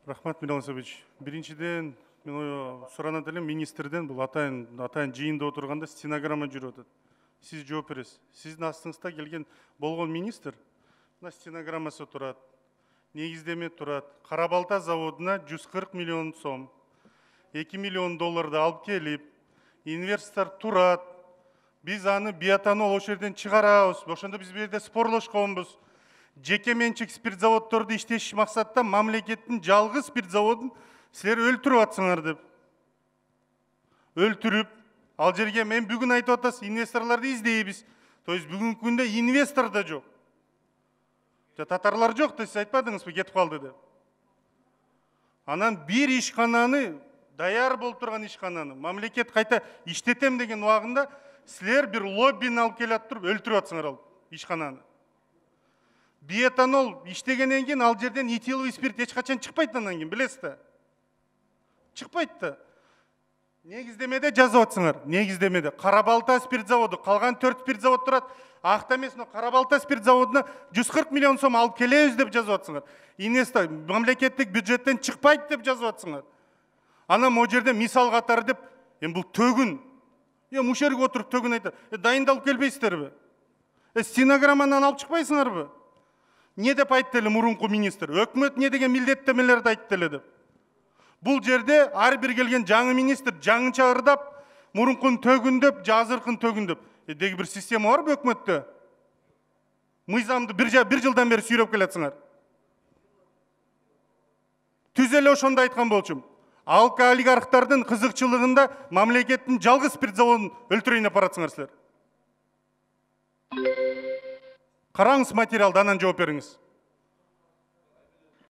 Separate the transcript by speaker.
Speaker 1: Рахмат, Мирон Сабич. Биринчиден, мен суранат элем министрден, бул атайын жыйында отурганда стенограмма жүрүп атат. Сиз жооп бересиз. Сиздин астыңызда келген болгон министр, мына стенограммасы турат, негиздеме турат. Кара-Балта заводуна 140 миллион сом, 2 миллион долларды алып келип, инвестор турат. Биз аны биотанол ошол жерден чыгарабыз. Ошондо биз бул жерде спорлошконбуз. Жеке менчик спирт заводдорду иштетиш максатта мамлекеттин жалгыз спирт заводун силер өлтүрүп атсыңар деп. Өлтүрүп, ал жерге мен бүгүн айтып атасыз, инвесторлорду издейбиз. То есть бүгүнкү күндө инвестор да жок. Татарлар жок да, сиз айтпадыңызбы, кетип калды деп. Анан бир ишкананы, даяр болуп турган ишкананы мамлекет кайта иштетем деген убагында силер бир лоббини алып келип туруп өлтүрүп атсыңар ал ишкананы. Биотанол иштегенден кийин ал жерден этиловый спирт эч качан чыкпайт, андан кийин билесиз да. Чыкпайт да. Негиздемеде жазып атсыңар. Негиздемеде Кара-Балта спирт заводу, калган 4 спирт завод турат. Акта эмес, Кара-Балта спирт заводуна 140 миллион сом алып келебиз деп жазып атсыңар. Инвестор мамлекеттик бюджеттен чыкпайт деп жазып атсыңар. Анан могу жерде мисал катары деп, бул төгүн. Ушул жерге отуруп төгүн айтат. Дайындалып келбейсиздерби? Стенограмманы алып чыкпайсыңарбы? Не деп айтты эле мурунку министр? Өкмөт не деген милдеттемелерди айтты эле деп. Бул жерде ар бир келген жаңы министр жаңыча ырдап, мурункун төгүндөп, азыркын төгүндөп. Деги бир система барбы өкмөттө? Мыйзамды бир жылдан бери сүйрөп келатсыңар. Түз эле ошондо айткан болчумун. Олигархтардын кызыкчылыгында мамлекеттин жалгыз спирт заводун өлтүрөйүн апаратсыңар силер. Караңыз материалды, анан жооп бериңиз.